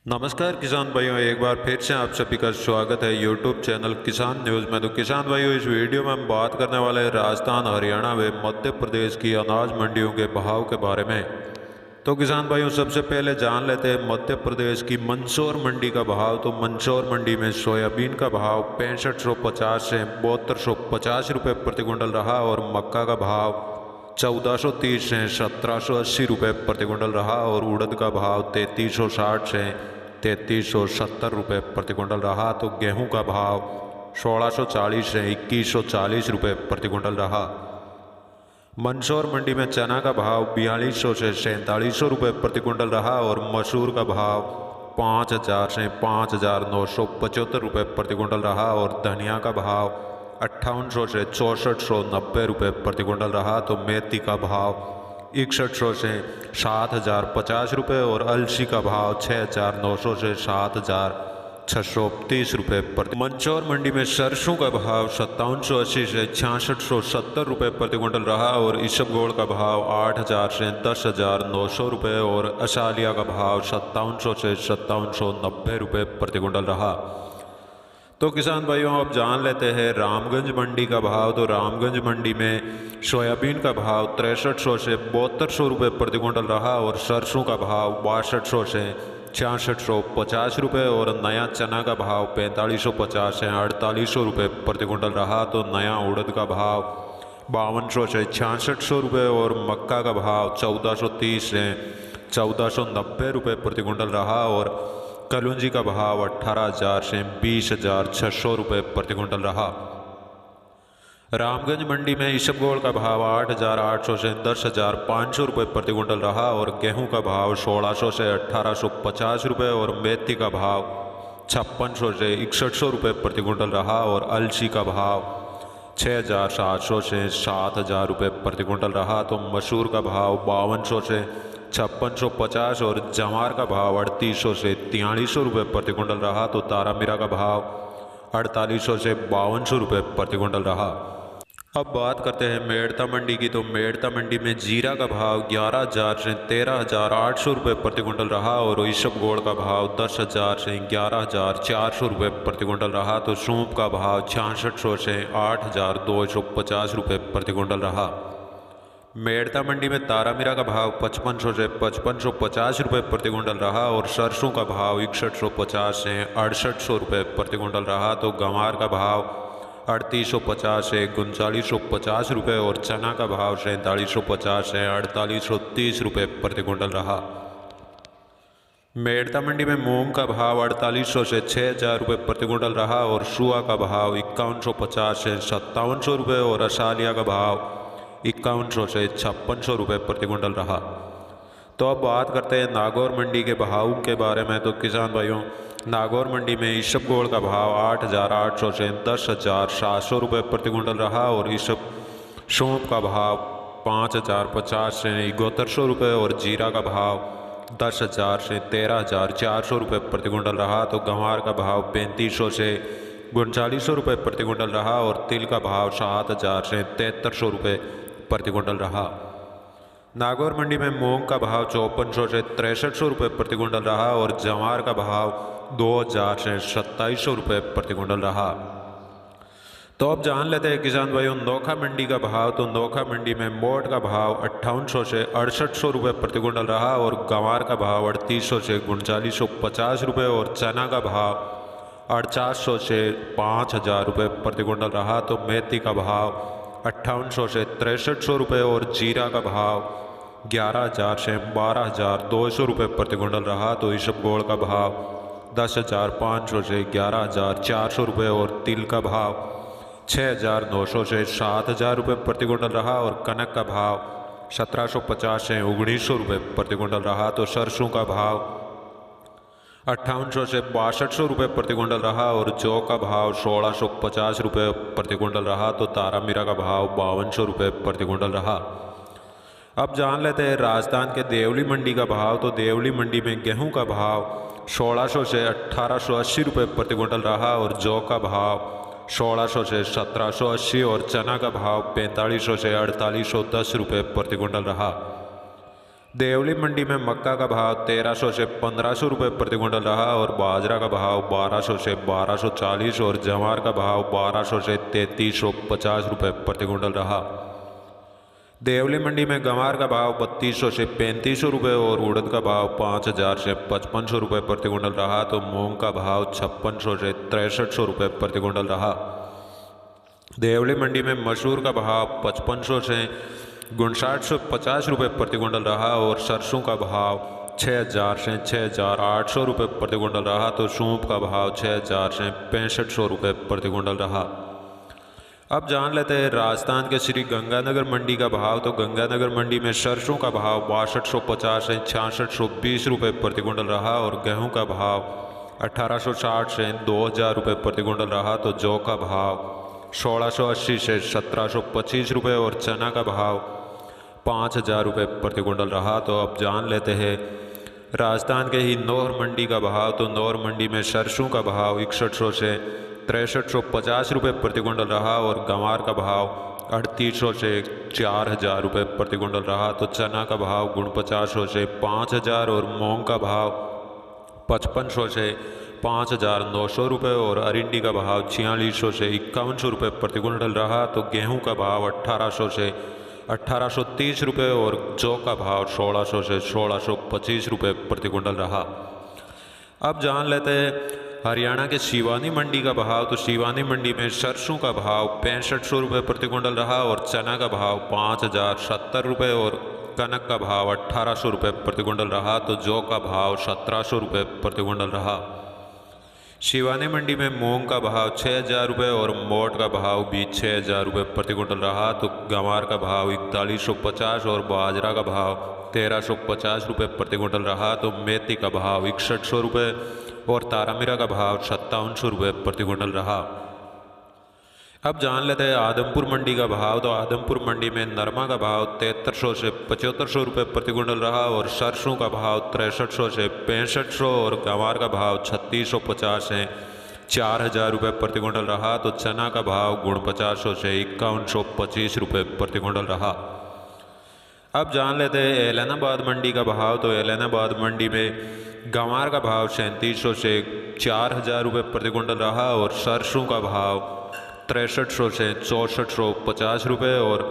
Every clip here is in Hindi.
नमस्कार किसान भाइयों, एक बार फिर से आप सभी का स्वागत है यूट्यूब चैनल किसान न्यूज़ में। तो किसान भाइयों, इस वीडियो में हम बात करने वाले हैं राजस्थान, हरियाणा व मध्य प्रदेश की अनाज मंडियों के भाव के बारे में। तो किसान भाइयों, सबसे पहले जान लेते हैं मध्य प्रदेश की मंदसौर मंडी का भाव। तो मंदसौर मंडी में सोयाबीन का भाव 6550 से 7250 रुपये प्रति क्विंटल रहा और मक्का का भाव 1430 से 1780 रुपये प्रति क्विंटल रहा और उड़द का भाव 3360 से 3370 रुपये प्रति क्विंटल रहा। तो गेहूं का भाव 1640 से 2140 रुपये प्रति क्विंटल रहा। मंदसौर मंडी में चना का भाव 4200 से 4700 रुपये प्रति क्विंटल रहा और मसूर का भाव 5000 से 5975 रुपये प्रति क्विंटल रहा और धनिया का भाव 5800 से 6490 रुपये प्रति क्विंटल रहा। तो मेथी का भाव 6100 से 7050 रुपये और अलसी का भाव 6900 से 7630 रुपये प्रति। मंदसौर मंडी में सरसों का भाव 5780 से 6670 रुपये प्रति क्विंटल रहा और इसबगोल का भाव 8000 से 10900 रुपये और असालिया का भाव 5700 से 5790 रुपये प्रति क्विंटल रहा। तो किसान भाइयों, अब जान लेते हैं रामगंज मंडी का भाव। तो रामगंज मंडी में सोयाबीन का भाव 6300 से 7200 रुपये प्रति क्विंटल रहा और सरसों का भाव 6200 से 6650 रुपये और नया चना का भाव 4550 से 4800 रुपये प्रति क्विंटल रहा। तो नया उड़द का भाव 5200 से 6600 रुपये और मक्का का भाव 1430 से 1490 रुपये प्रति क्विंटल रहा और कलौंजी का भाव 18,000 से 20,600 रुपये प्रति क्विंटल रहा। रामगंज मंडी में इसबगोल का भाव 8,800 से 10,500 रुपये प्रति क्विंटल रहा और गेहूं का भाव 1600 से 1,850 रुपये और मेथी का भाव 5600 से 6100 रुपये प्रति क्विंटल रहा और अलसी का भाव 6,700 से 7,000 रुपये प्रति क्विंटल रहा। तो मसूर का भाव 5200 से 5650 और जवार का भाव 3800 से 4300 रुपये प्रति क्विंटल रहा। तो तारामीरा का भाव 4800 से 5200 रुपये प्रति क्विंटल रहा। अब बात करते हैं मेड़ता मंडी की। तो मेड़ता मंडी में जीरा का भाव 11,000 से 13,800 रुपये प्रति क्विंटल रहा और इसबगोल का भाव 10,000 से 11,400 रुपये प्रति क्विंटल रहा। तो सौंफ का भाव 6600 से 8,250 रुपये प्रति क्विंटल रहा। मेड़ता मंडी में तारामीरा का भाव 5500 से 5550 रुपये प्रति क्विंटल रहा और सरसों का भाव 6150 से 6800 रुपये प्रति क्विंटल रहा। तो गंवार का भाव 3850 से 3950 रुपये और चना का भाव 4750 से 4830 रुपये प्रति क्विंटल रहा। मेड़ता मंडी में मूंग का भाव 4800 से 6,000 रुपये प्रति क्विंटल रहा और सुआ का भाव 5150 से 5700 रुपये और असालिया का भाव 5100 से 5600 रुपये प्रति क्विंटल रहा। तो अब बात करते हैं नागौर मंडी के भाव के बारे में। तो किसान भाइयों, नागौर मंडी में इसबगोल का भाव 8,800 से 10,700 रुपये प्रति क्विंटल रहा और सौंफ का भाव 5,050 से 7100 रुपये और जीरा का भाव 10,000 से 13,400 रुपये प्रति क्विंटल रहा। तो गंवार का भाव 3500 से 3900 रुपये प्रति क्विंटल रहा और तिल का भाव 7,000 से 7300 रुपये प्रति क्विंटल रहा। नागौर मंडी में मूंग का भाव 5400 से 6300 रुपये प्रति क्विंटल रहा और जवार का भाव 2,000 से 2700 रुपये प्रति क्विंटल रहा। तो अब जान लेते हैं किसान भाइयों नोखा मंडी का भाव। तो नोखा मंडी में मोट का भाव 5800 से 6800 रुपये प्रति क्विंटल रहा और गंवार का भाव 3800 से 3950 रुपये और चना का भाव 450 से 5,000 रुपये प्रति क्विंटल रहा। तो मेथी का भाव 5800 से 6300 रुपये और जीरा का भाव 11,000 से 12,200 रुपये प्रति क्विंटल रहा। तो इसबगोल का भाव 10,500 से 11,400 रुपये और तिल का भाव 6,900 से 7,000 रुपये प्रति क्विंटल रहा और कनक का भाव 1,750 से 1,900 रुपये प्रति क्विंटल रहा। तो सरसों का भाव 5800 से 6200 रुपये प्रति क्विंटल रहा और जौ का भाव 1,650 रुपये प्रति क्विंटल रहा। तो तारामीरा का भाव 5200 रुपये प्रति क्विंटल रहा। अब जान लेते हैं राजस्थान के देवली मंडी का भाव। तो देवली मंडी में गेहूं का भाव 1600 से 1880 रुपये प्रति क्विंटल रहा और जौ का भाव 1600 से 1780 और चना का भाव 4500 से 4810 रुपये प्रति क्विंटल रहा। देवली मंडी में मक्का का भाव 1300 से 1500 रुपये प्रति क्विंटल रहा और बाजरा का भाव 1200 से 1240 और जवार का भाव 1200 से 3350 रुपये प्रति क्विंटल रहा। देवली मंडी में गंवार का भाव 3200 से 3500 रुपये और उड़द का भाव 5000 से 5500 रुपये प्रति क्विंटल रहा। तो मूंग का भाव 5600 से 6300 रुपये प्रति क्विंटल रहा। देवली मंडी में मसूर का भाव 5500 से 5950 रुपये प्रति क्विंटल रहा और सरसों का भाव 6000 से 6800 रुपये प्रति क्विंटल रहा। तो सूप का भाव 6000 से 6500 रुपये प्रति क्विंटल रहा। अब जान लेते हैं राजस्थान के श्री गंगानगर मंडी का भाव। तो गंगानगर मंडी में सरसों का भाव 6250 से 6620 रुपये प्रति क्विंटल रहा और गेहूं का भाव 1860 से 2000 रुपये प्रति क्विंटल रहा। तो जौ का भाव 1680 से 1725 रुपये और चना का भाव 5000 रुपये प्रति क्विंटल रहा। तो अब जान लेते हैं राजस्थान के ही नौर मंडी का भाव। तो नौर मंडी में सरसों का भाव 6100 से 6350 रुपये प्रति क्विंटल रहा और गंवार का भाव 3800 से 4000 रुपये प्रति क्विंटल रहा। तो चना का भाव 4900 से 5000 और मूंग का भाव 5500 से 5900 रुपये और अरिंडी का भाव 4600 से 5100 रुपये प्रति क्विंटल रहा। तो गेहूं का भाव 1800 से 1830 रुपये और जौ का भाव 1600 से 1625 रुपये प्रति क्विंटल रहा। अब जान लेते हैं हरियाणा के शिवानी मंडी का भाव। तो शिवानी मंडी में सरसों का भाव 6500 रुपये प्रति क्विंटल रहा और चना का भाव 5070 रुपये और कनक का भाव 1800 रुपये प्रति क्विंटल रहा। तो जौ का भाव 1700 रुपये प्रति क्विंटल रहा। शिवानी मंडी में मूंग का भाव 6000 रुपये और मोट का भाव भी 6000 रुपये प्रति क्विंटल रहा। तो गंवार का भाव 4150 और बाजरा का भाव 1350 रुपये प्रति क्विंटल रहा। तो मेथी का भाव 6100 रुपये और तारामीरा का भाव 5700 रुपये प्रति क्विंटल रहा। अब जान लेते हैं आदमपुर मंडी का भाव। तो आदमपुर मंडी में नरमा का भाव 7300 से 7500 रुपये प्रति क्विंटल रहा और सरसों का भाव 6300 से 6500 और गंवार का भाव 3650 से 4000 रुपये प्रति क्विंटल रहा। तो चना का भाव 4900 से 5125 रुपये प्रति क्विंटल रहा। अब जान लेते हैं एलनाबाद मंडी का भाव। तो एलनाबाद मंडी में गंवार का भाव 3700 से 4000 रुपये प्रति क्विंटल रहा और सरसों का भाव 6300 से 6450 रुपये और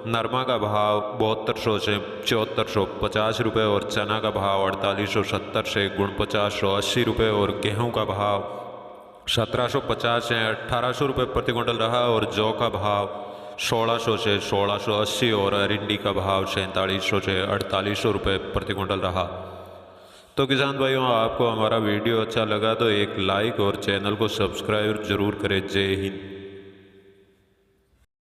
नरमा का भाव 7200 से 7450 रुपये और चना का भाव 4870 से 4980 रुपये और गेहूं का भाव 1750 से 1800 रुपये प्रति क्विंटल रहा और जौ का भाव 1600 से 1680 और अरिंडी का भाव 4700 से 4800 रुपये प्रति क्विंटल रहा। तो किसान भाइयों, आपको हमारा वीडियो अच्छा लगा तो एक लाइक और चैनल को सब्सक्राइब जरूर करें। जय हिंद।